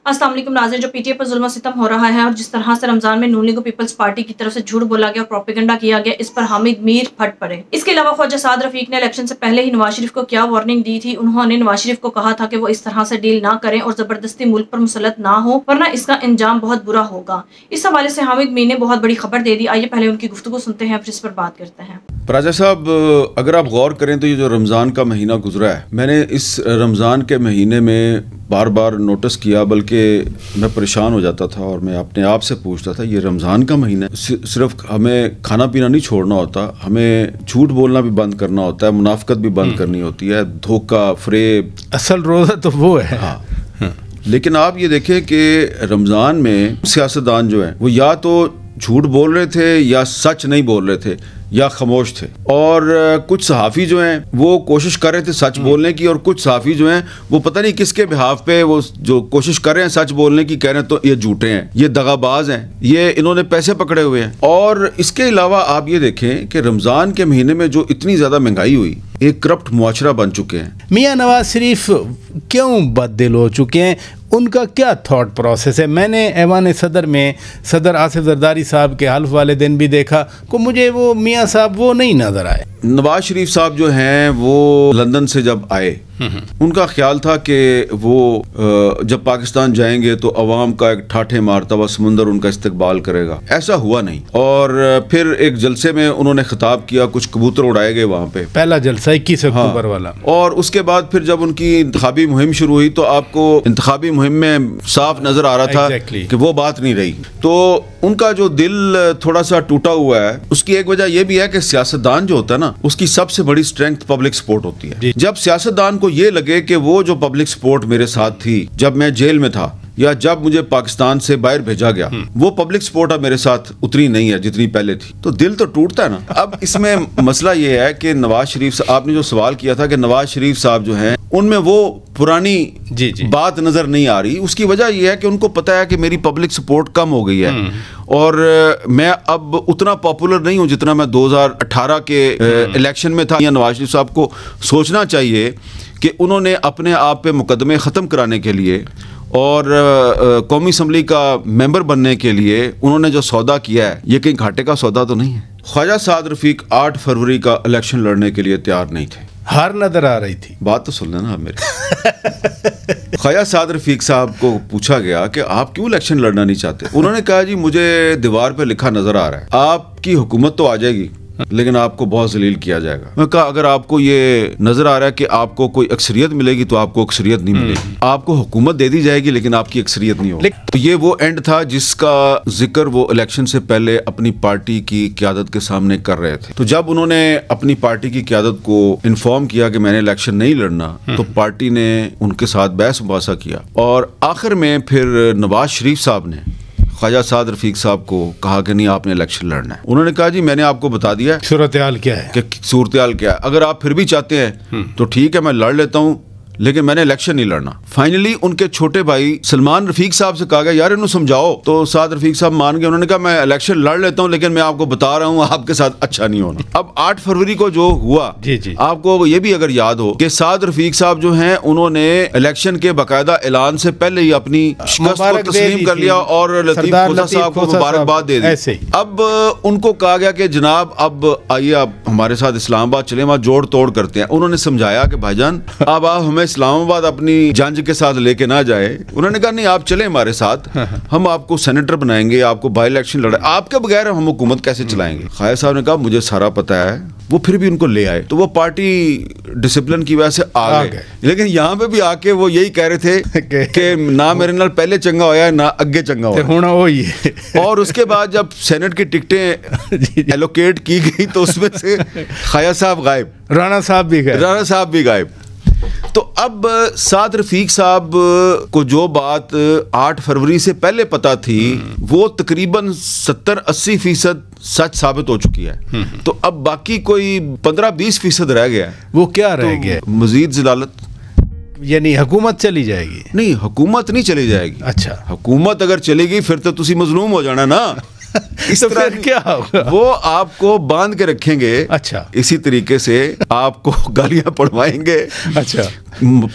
अस्सलाम वालेकुम नाज़रीन, जो पीटीआई पर जुल्म सितम हो रहा है और जिस तरह से रमजान में नून लीग पीपल्स पार्टी की तरफ से झूठ बोला गया और प्रोपेगेंडा किया गया, इस पर हामिद मीर फट पड़े। इसके अलावा ख्वाजा साद रफीक ने इलेक्शन से पहले ही नवाज शरीफ को क्या वार्निंग दी थी। उन्होंने नवाज शरीफ को कहा था कि वो इस तरह से डील ना करें और जबरदस्ती मुल्क पर मुसलत ना हो, वरना इसका अंजाम बहुत बुरा होगा। इस हवाले से हामिद मीर ने बहुत बड़ी खबर दे दी। आइए पहले उनकी गुफ्तगू सुनते हैं, फिर इस पर बात करते हैं। राजा साहब, अगर आप गौर करें तो ये जो रमज़ान का महीना गुजरा है, मैंने इस रमज़ान के महीने में बार बार नोटिस किया, बल्कि मैं परेशान हो जाता था और मैं अपने आप से पूछता था, ये रमज़ान का महीना है, सिर्फ हमें खाना पीना नहीं छोड़ना होता, हमें झूठ बोलना भी बंद करना होता है, मुनाफिकत भी बंद करनी होती है, धोखा, फरेब, असल रोज़ा तो वो है। हाँ। लेकिन आप ये देखें कि रमज़ान में सियासतदान जो हैं वो या तो झूठ बोल रहे थे या सच नहीं बोल रहे थे या खामोश थे, और कुछ सहाफ़ी जो हैं वो कोशिश कर रहे थे सच बोलने की, और कुछ सहाफ़ी जो हैं वो पता नहीं किसके बिहाफ पे वो जो कोशिश कर रहे हैं सच बोलने की, कह रहे हैं तो ये झूठे हैं, ये दगाबाज हैं, ये इन्होंने पैसे पकड़े हुए हैं। और इसके अलावा आप ये देखें कि रमज़ान के महीने में जो इतनी ज़्यादा महंगाई हुई, एक करप्ट मुआशरा बन चुके हैं। मियाँ नवाज शरीफ क्यों बददिल हो चुके हैं, उनका क्या थॉट प्रोसेस है? मैंने ऐवान सदर में सदर आसिफ जरदारी साहब के हल्फ वाले दिन भी देखा को मुझे वो मियाँ साहब वो नहीं नज़र आए। नवाज शरीफ साहब जो हैं वो लंदन से जब आए, उनका ख्याल था कि वो जब पाकिस्तान जाएंगे तो अवाम का एक ठाठे मारता हुआ समुंदर उनका इस्तकबाल करेगा। ऐसा हुआ नहीं, और फिर एक जलसे में उन्होंने खिताब किया, कुछ कबूतर उड़ाए गए वहाँ पे, पहला जलसा 21 अक्टूबर वाला। और उसके बाद फिर जब उनकी इंतखाबी मुहिम शुरू हुई तो आपको इंतखाबी मुहिम में साफ नजर आ रहा था कि वो बात नहीं रही। तो उनका जो दिल थोड़ा सा टूटा हुआ है, उसकी एक वजह यह भी है कि सियासतदान जो होता है ना, उसकी सबसे बड़ी स्ट्रेंथ पब्लिक सपोर्ट होती है। जब सियासतदान को ये लगे कि वो जो पब्लिक सपोर्ट मेरे साथ थी जब मैं जेल में था या जब मुझे पाकिस्तान से बाहर भेजा गया, वो पब्लिक सपोर्ट अब मेरे साथ उतनी नहीं है जितनी पहले थी, तो दिल तो टूटता है ना। अब इसमें मसला ये है कि नवाज शरीफ, आपने जो सवाल किया था कि नवाज शरीफ साहब जो हैं उनमें वो पुरानी बात नजर नहीं आ रही। उसकी वजह यह है कि उनको पता है कि मेरी पब्लिक सपोर्ट कम हो गई है और मैं अब उतना पॉपुलर नहीं हूं जितना मैं 2018 के इलेक्शन में था। या नवाज शरीफ साहब को सोचना चाहिए कि उन्होंने अपने आप पे मुकदमे ख़त्म कराने के लिए और कौमी असम्बली का मेंबर बनने के लिए उन्होंने जो सौदा किया है, ये कहीं घाटे का सौदा तो नहीं है। ख्वाजा साद रफीक 8 फरवरी का इलेक्शन लड़ने के लिए तैयार नहीं थे, हार नजर आ रही थी। बात तो सुन लेना आप मेरे। ख्वाजा साद रफीक साहब को पूछा गया कि आप क्यों इलेक्शन लड़ना नहीं चाहते। उन्होंने कहा, जी मुझे दीवार पे लिखा नजर आ रहा है, आपकी हुकूमत तो आ जाएगी लेकिन आपको बहुत जलील किया जाएगा। मैं कहा, अगर आपको ये नजर आ रहा है कि आपको कोई अक्सरियत मिलेगी तो आपको अक्सरियत नहीं मिलेगी, आपको हुकूमत दे दी जाएगी लेकिन आपकी अक्सरियत नहीं होगी। तो ये वो एंड था जिसका जिक्र वो इलेक्शन से पहले अपनी पार्टी की क़यादत के सामने कर रहे थे। तो जब उन्होंने अपनी पार्टी की क़यादत को इन्फॉर्म किया कि मैंने इलेक्शन नहीं लड़ना, तो पार्टी ने उनके साथ बहस मुबासा किया और आखिर में फिर नवाज शरीफ साहब ने ख्वाजा साद रफीक साहब को कहा कि नहीं, आपने इलेक्शन लड़ना है। उन्होंने कहा, जी मैंने आपको बता दिया सूरत-ए-हाल क्या है, कि सूरत-ए-हाल क्या है, अगर आप फिर भी चाहते हैं तो ठीक है, मैं लड़ लेता हूँ, लेकिन मैंने इलेक्शन नहीं लड़ना। फाइनली उनके छोटे भाई सलमान रफीक साहब से कहा गया, यार इन्हें समझाओ, तो साद रफीक साहब मान गए। उन्होंने कहा, मैं इलेक्शन लड़ लेता हूं लेकिन मैं आपको बता रहा हूं आपके साथ अच्छा नहीं होना। अब 8 फरवरी को जो हुआ, जी। आपको ये भी अगर याद हो कि साद रफीक साहब जो हैं उन्होंने इलेक्शन के बाकायदा ऐलान से पहले ही अपनी शिकस्त को तस्लीम कर लिया और लतीफ खोसा साहब को मुबारकबाद दे दी। अब उनको कहा गया कि जनाब अब आइए आप हमारे साथ इस्लामाबाद चले, वहां जोड़ तोड़ करते हैं। उन्होंने समझाया कि भाईजान अब आप हमें इस्लामाबाद अपनी जंज के साथ लेके ना जाए। उन्होंने कहा, नहीं आप चले हमारे साथ, हम आपको सेनेटर बनाएंगे, आपको बाई इलेक्शन लड़ाए, आपके बगैर हम हुकूमत कैसे चलाएंगे। ख्वाजा साहब ने कहा, मुझे सारा पता है। वो फिर भी उनको ले आए, तो वो पार्टी डिसिप्लिन की वजह से आ गए। लेकिन यहाँ पे भी आके वो यही कह रहे थे कि ना मेरे नाल पहले चंगा होया ना अगे चंगा होया। और उसके बाद जब सेनेट की टिकटें एलोकेट की गई तो उसमें से ख्वाजा साहब गायब, राणा साहब भी गायब। तो अब साद रफीक साहब को जो बात 8 फरवरी से पहले पता थी वो तकरीबन 70-80% सच साबित हो चुकी है। तो अब बाकी कोई 15-20% रह गया। वो क्या रह गया? मजीद जलालत, यानी हुकूमत चली जाएगी? नहीं, हुकूमत नहीं चली जाएगी। अच्छा, हुकूमत अगर चलेगी फिर तो तुसी मजलूम हो जाना ना। इस तो तरह फिर क्या होगा? वो आपको बांध के रखेंगे। अच्छा, इसी तरीके से आपको गालियां पड़वाएंगे। अच्छा,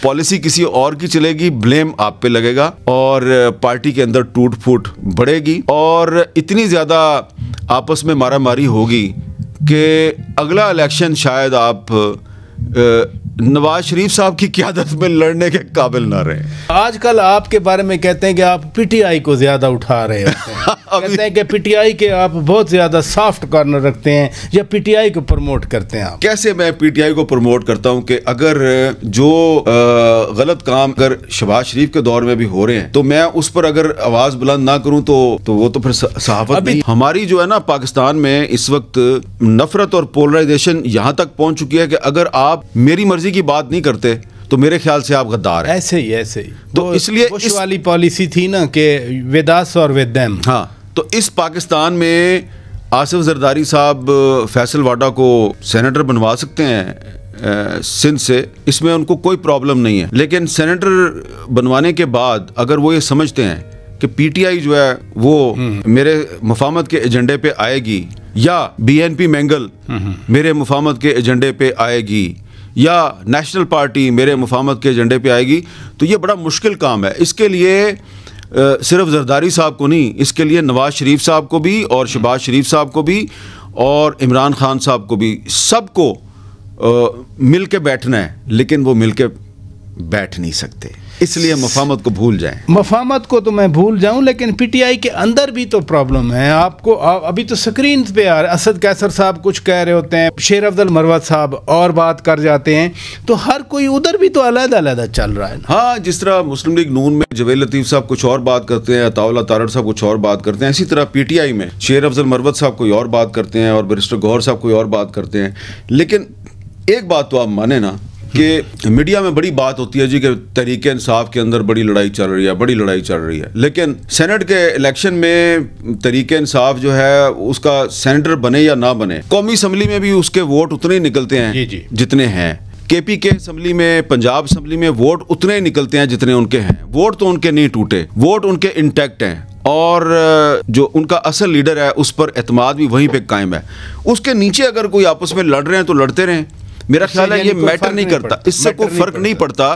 पॉलिसी किसी और की चलेगी, ब्लेम आप पे लगेगा और पार्टी के अंदर टूट फूट बढ़ेगी और इतनी ज्यादा आपस में मारामारी होगी कि अगला इलेक्शन शायद आप नवाज शरीफ साहब की क़यादत में लड़ने के काबिल ना रहे। आजकल आपके बारे में कहते हैं कि आप पीटीआई को ज्यादा उठा रहे होते हैं। कहते हैं कि पीटीआई के आप बहुत ज्यादा सॉफ्ट कॉर्नर रखते हैं या पीटीआई को प्रमोट करते हैं आप। कैसे मैं पीटीआई को प्रमोट करता हूं कि अगर जो गलत काम अगर शहबाज शरीफ के दौर में भी हो रहे हैं तो मैं उस पर अगर आवाज बुलंद ना करूं तो वो तो फिर सहाफत नहीं। हमारी जो है ना पाकिस्तान में इस वक्त नफरत और पोलराइजेशन यहां तक पहुंच चुकी है कि अगर आप मेरी मर्जी की बात नहीं करते तो मेरे ख्याल से आप गद्दार हैं। ऐसे ही तो इसलिए इस वाली पॉलिसी थी ना कि विद अस और विद देम। हाँ, तो इस पाकिस्तान में आसिफ जरदारी साहब फैसल वाडा को सेनेटर बनवा सकते हैं सिंध से, इसमें उनको कोई प्रॉब्लम नहीं है। लेकिन सेनेटर बनवाने के बाद अगर वो ये समझते हैं कि पीटीआई जो है वो मेरे मुफाहमत के एजेंडे पे आएगी या बीएनपी मैंगल मेरे मुफाहमत के एजेंडे पे आएगी या नेशनल पार्टी मेरे मुफाहमत के एजेंडे पे आएगी, तो ये बड़ा मुश्किल काम है। इसके लिए सिर्फ जरदारी साहब को नहीं, इसके लिए नवाज शरीफ साहब को भी और शहबाज शरीफ साहब को भी और इमरान खान साहब को भी, सबको मिल के बैठना है। लेकिन वो मिल के बैठ नहीं सकते, इसलिए मफाहमत को भूल जाएं। मफाहमत को तो मैं भूल जाऊं, लेकिन पीटीआई के अंदर भी तो प्रॉब्लम है। आपको अभी तो स्क्रीन पे आ रहा है, असद कैसर साहब कुछ कह रहे होते हैं, शेर अफजल मरवत साहब और बात कर जाते हैं, तो हर कोई उधर भी तो अलग-अलग चल रहा है ना। हाँ, जिस तरह मुस्लिम लीग नून में जवेद लतीफ़ साहब कुछ और बात करते हैं, अताउल्ला तारड़ साहब कुछ और बात करते हैं, इसी तरह पीटीआई में शेर अफजल मरवत साहब कोई और बात करते हैं और बैरिस्टर गौहर साहब कोई और बात करते हैं। लेकिन एक बात तो आप माने ना कि मीडिया में बड़ी बात होती है जी कि तहरीक इंसाफ के अंदर बड़ी लड़ाई चल रही है, बड़ी लड़ाई चल रही है। लेकिन सेनेट के इलेक्शन में तहरीक इंसाफ जो है उसका सेनेटर बने या ना बने, कौमी असम्बली में भी उसके वोट उतने ही निकलते हैं जितने हैं। केपी के असम्बली में, पंजाब असम्बली में वोट उतने ही निकलते हैं जितने उनके हैं। वोट तो उनके नहीं टूटे, वोट उनके इंटैक्ट हैं और जो उनका असल लीडर है उस पर एतमाद भी वहीं पे कायम है। उसके नीचे अगर कोई आपस में लड़ रहे हैं तो लड़ते रहें, मेरा ख्याल है ये मैटर नहीं करता, इससे कोई फर्क नहीं पड़ता।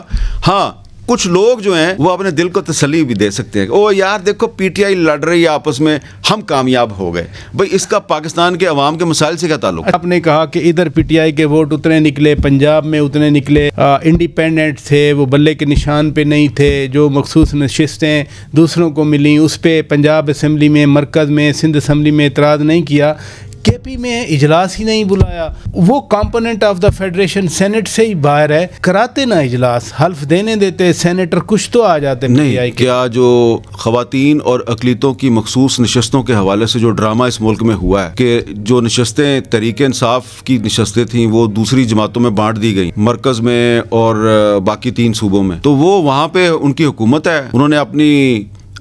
हाँ, कुछ लोग जो हैं वो अपने दिल को तसल्ली भी दे सकते हैं, ओ यार देखो पीटीआई लड़ रही है आपस में, हम कामयाब हो गए। भाई इसका पाकिस्तान के अवाम के मसाइल से क्या ताल्लुक? आपने कहा कि इधर पीटीआई के वोट उतने निकले, पंजाब में उतने निकले, इंडिपेंडेंट थे वो बल्ले के निशान पे नहीं थे, जो मखसूस नशिस्तें दूसरों को मिली उस पर पंजाब असम्बली में, मरकज़ में, सिंध असम्बली में एतराज़ नहीं किया। केपी में इजलास ही नहीं बुलाया, वो component of the federation senate से ही बाहर है, कराते ना इजलास, हल्फ देने देते सेनेटर, कुछ तो आ जाते नहीं। क्या जो खवातीन और अकलीतों की मखसूस नशस्तों के हवाले से जो ड्रामा इस मुल्क में हुआ है कि जो नशस्तें तहरीक इंसाफ की नशस्तें थी वो दूसरी जमातों में बांट दी गई, मरकज़ में और बाकी 3 सूबों में, तो वो वहाँ पे उनकी हुकूमत है। उन्होंने अपनी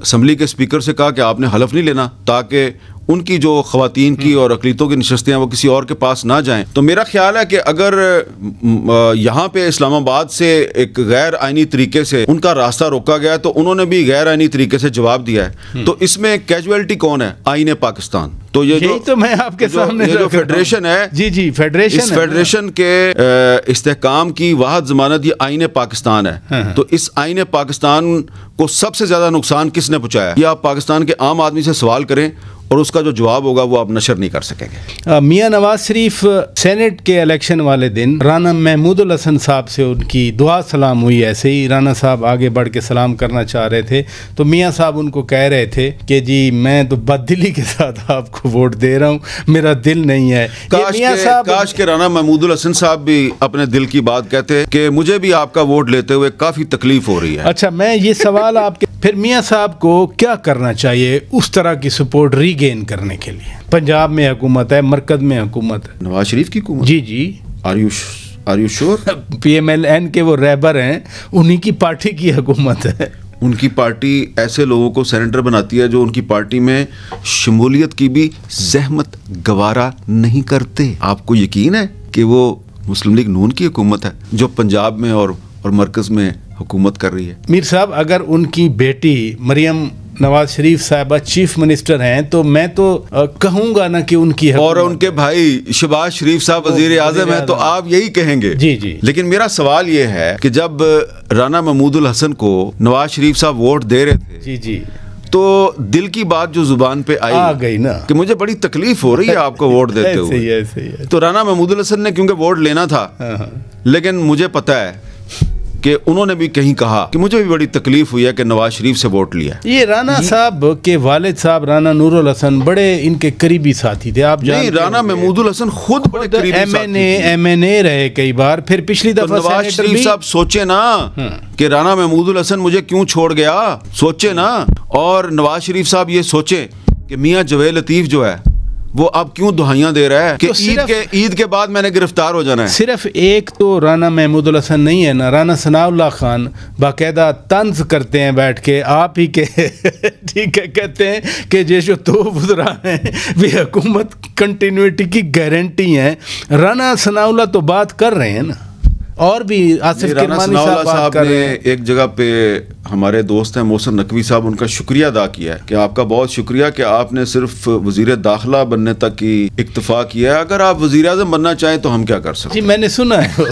असम्बली के स्पीकर से कहा कि आपने हलफ नहीं लेना ताकि उनकी जो खवातीन की और अकलीतों की नशस्तें वो किसी और के पास ना जाएं। तो मेरा ख्याल है कि अगर यहाँ पे इस्लामाबाद से एक गैर आइनी तरीके से उनका रास्ता रोका गया तो उन्होंने भी गैर आइनी तरीके से जवाब दिया है। तो इसमें कैजुअलिटी कौन है? आईने पाकिस्तान। तो ये जो तो मैं आपके सामने जो फेडरेशन है, जी फेडरेशन, इस फेडरेशन के इस्तेहकाम की वाहद जमानत ये आईने पाकिस्तान है। तो इस आईने पाकिस्तान को सबसे ज्यादा नुकसान किसने पहुंचाया? ये आप पाकिस्तान के आम आदमी से सवाल करें और उसका जो जवाब होगा वो आप नशर नहीं कर सकेंगे। मियां नवाज शरीफ सेनेट के इलेक्शन वाले दिन राना महमूदुल हसन साहब से उनकी दुआ सलाम हुई। ऐसे ही राना साहब आगे बढ़ के सलाम करना चाह रहे थे तो मियां साहब उनको कह रहे थे कि जी मैं तो बददिली के साथ आपको वोट दे रहा हूँ, मेरा दिल नहीं है। काश के राना महमूदुल हसन साहब भी अपने दिल की बात कहते हैं कि मुझे भी आपका वोट लेते हुए काफ़ी तकलीफ हो रही है। अच्छा, मैं ये सवाल आपके, फिर मियां साहब को क्या करना चाहिए उस तरह की सपोर्ट रीगेन करने के लिए? पंजाब में हुकूमत है, मरकज में हुकूमत है, नवाज शरीफ की हुकूमत। जी आर यू श्योर? PMLN के वो रहबर हैं, उन्हीं की पार्टी की हुकूमत है। उनकी पार्टी ऐसे लोगों को सेनेटर बनाती है जो उनकी पार्टी में शमूलियत की भी जहमत गवारा नहीं करते। आपको यकीन है कि वो मुस्लिम लीग नून की हुकूमत है जो पंजाब में और मरकज में हुकूमत कर रही है? मीर साहब, अगर उनकी बेटी मरियम नवाज शरीफ साहबा चीफ मिनिस्टर हैं, तो मैं तो कहूंगा ना कि उनकी और उनके भाई शहबाज शरीफ साहब वजीर आजम है, तो आप यही कहेंगे। जी जी। लेकिन मेरा सवाल ये है कि जब राना महमूदुल हसन को नवाज शरीफ साहब वोट दे रहे थे, जी जी, तो दिल की बात जो जुबान पे आ गई ना कि मुझे बड़ी तकलीफ हो रही है आपको वोट देते हुए। सही है। तो राना महमूदुल हसन ने क्योंकि वोट लेना था, लेकिन मुझे पता है कि उन्होंने भी कहीं कहा कि मुझे भी बड़ी तकलीफ हुई है कि नवाज शरीफ से वोट लिया। ये राना साहब के वालिद साहब राना नूरुल हसन बड़े इनके करीबी साथी थे, आप जानते हैं। राना महमूदुल हसन खुद बड़े करीबी एमएनए रहे कई बार, फिर पिछली दफा नवाज शरीफ साहब सोचे ना कि राना महमूदुल हसन मुझे क्यों छोड़ गया, सोचे ना। और नवाज शरीफ साहब ये सोचे कि मियां जवेद लतीफ जो है वो अब क्यों दुहाइयां दे रहा है कि ईद के बाद मैंने गिरफ्तार हो जाना है। सिर्फ एक तो राना महमूदुल हसन नहीं है ना, राना सनाउल्लाह खान बाकायदा तंज करते हैं बैठ के, आप ही के ठीक है, कहते हैं कि ये जो तो बुजरा है वे हुकूमत कंटिन्यूटी की गारंटी है। राना सनाउल्लाह तो बात कर रहे हैं ना, और भी आसिफ किरमानी साहब ने एक जगह पे हमारे दोस्त हैं मोहसिन नकवी साहब, उनका शुक्रिया अदा किया है कि आपका बहुत शुक्रिया कि आपने सिर्फ वजीर दाखिला बनने तक की इक्तफा किया है, अगर आप वजीर आज़म बनना चाहें तो हम क्या कर सकते हैं। जी मैंने सुना है।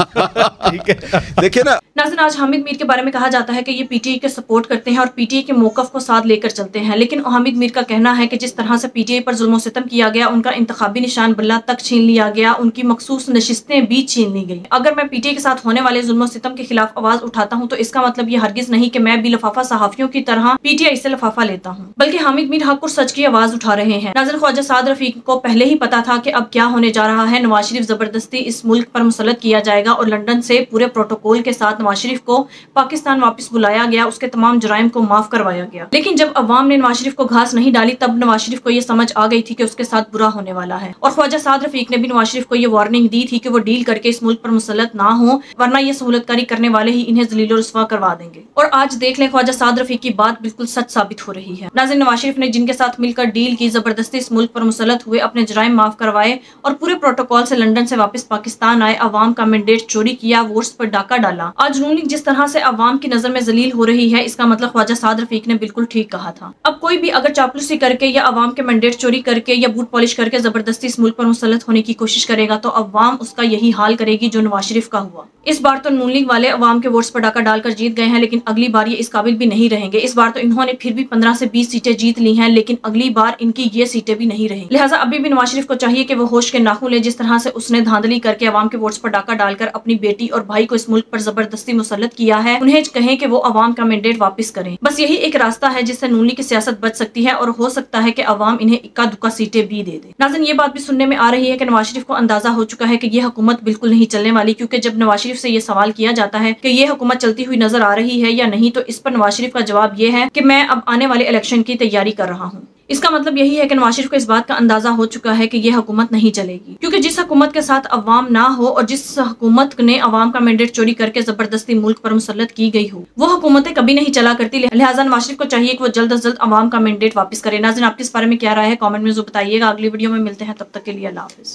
ठीक है, देखिए ना नाज़रीन, आज हामिद मीर के बारे में कहा जाता है कि ये पीटीआई के सपोर्ट करते हैं और पीटीआई के मौक़िफ़ को साथ लेकर चलते हैं, लेकिन हामिद मीर का कहना है कि जिस तरह से पीटीआई पर जुल्म सितम किया गया, उनका इंतखाबी निशान बल्ला तक छीन लिया गया, उनकी मखसूस नशिस्तें भी छीन ली गई। अगर मैं पीटीआई के साथ होने वाले जुल्म सितम के खिलाफ आवाज उठाता हूँ तो इसका मतलब ये हरगिज नहीं कि मैं भी लफाफा सहाफियों की तरह पीटीआई से लफाफा लेता हूँ, बल्कि हामिद मीर हक और सच की आवाज उठा रहे हैं। नाज़रीन, ख्वाजा साद रफीक को पहले ही पता था कि अब क्या होने जा रहा है। नवाज शरीफ जबरदस्ती इस मुल्क पर मुसल्लत किया जाएगा और लंदन से पूरे प्रोटोकॉल के साथ नवाज शरीफ को पाकिस्तान वापस बुलाया गया, उसके तमाम जुराइम को माफ करवाया गया। लेकिन जब अवाम ने नवाज शरीफ को घास नहीं डाली, तब नवाज शरीफ को ये समझ आ गई थी कि उसके साथ बुरा होने वाला है। और ख्वाजा साद रफीक ने भी नवाज शरीफ को ये वार्निंग दी थी कि वो डील करके इस मुल्क पर मुसल्लत ना हो, वरना ये सहूलतकारी करने वाले ही इन्हें जलील और रुस्वा करवा देंगे। और आज देख लें, ख्वाजा साद रफीक की बात बिल्कुल सच साबित हो रही है। नाज़रीन, नवाज शरीफ ने जिनके साथ मिलकर डील की, जबरदस्ती इस मुल्क पर मुसल्लत हुए, अपने जुराइम माफ करवाए और पूरे प्रोटोकॉल से लंदन से वापस पाकिस्तान आए, अवाम का मैंडेट चोरी किया, वोट्स पर डाका डाला। आज नून लीग जिस तरह से अवाम की नजर में जलील हो रही है, इसका मतलब ख्वाजा साद रफीक ने बिल्कुल ठीक कहा था। अब कोई भी अगर चापलूसी करके या अवाम के मैंडेट चोरी करके या बूट पॉलिश करके जबरदस्ती इस मुल्क पर मुसल्लत होने की कोशिश करेगा तो अवाम उसका यही हाल करेगी जो नवाज शरीफ का हुआ। इस बार तो नून लीग वाले अवाम के वोट्स पर डाका डालकर जीत गए हैं, लेकिन अगली बार ये इस काबिल भी नहीं रहेंगे। इस बार तो इन्होंने फिर भी 15 से 20 सीटें जीत ली हैं, लेकिन अगली बार इनकी ये सीटें भी नहीं रहेंगी। लिहाजा अभी भी नवाज शरीफ को चाहिए कि वो होश के नाखून ले। जिस तरह से उसने धांधली करके अवाम के वोट्स पर डाका डालकर अपनी बेटी और भाई को इस मुल्क पर जबरदस्ती मुसल्लत किया है, उन्हें कहें कि वो अवाम का मैंडेट वापस करें। बस यही एक रास्ता है जिससे नून लीग की सियासत बच सकती है और हो सकता है कि अवाम इन्हें इक्का दुक्का सीटें भी दे दे। नाज़रीन, ये बात भी सुनने में आ रही है कि नवाज शरीफ को अंदाजा हो चुका है कि ये हुकूमत बिल्कुल नहीं चलने वाली, क्योंकि जब नवाज शरीफ से ये सवाल किया जाता है कि ये हुकूमत चलती हुई नजर आ रही है या नहीं, तो इस पर नवाज शरीफ का जवाब ये है कि मैं अब आने वाले इलेक्शन की तैयारी कर रहा हूँ। इसका मतलब यही है कि नवाज शरीफ को इस बात का अंदाजा हो चुका है कि यह हुकूमत नहीं चलेगी, क्योंकि जिस हुकूमत के साथ अवाम ना हो और जिस हुकूमत ने अवाम का मैंडेट चोरी करके जबरदस्ती मुल्क पर मुसल्लत की गई हो, वो हुकूमतें कभी नहीं चला करती। लिहाजा नवाज शरीफ को चाहिए कि वो जल्द अज जल्द अवाम का मैंडेट वापस करे। नाज़रीन, आपके इस बारे में क्या राय है, कमेंट में जरूर बताइएगा। अगली वीडियो में मिलते हैं, तब तक के लिए अल्लाह हाफिज।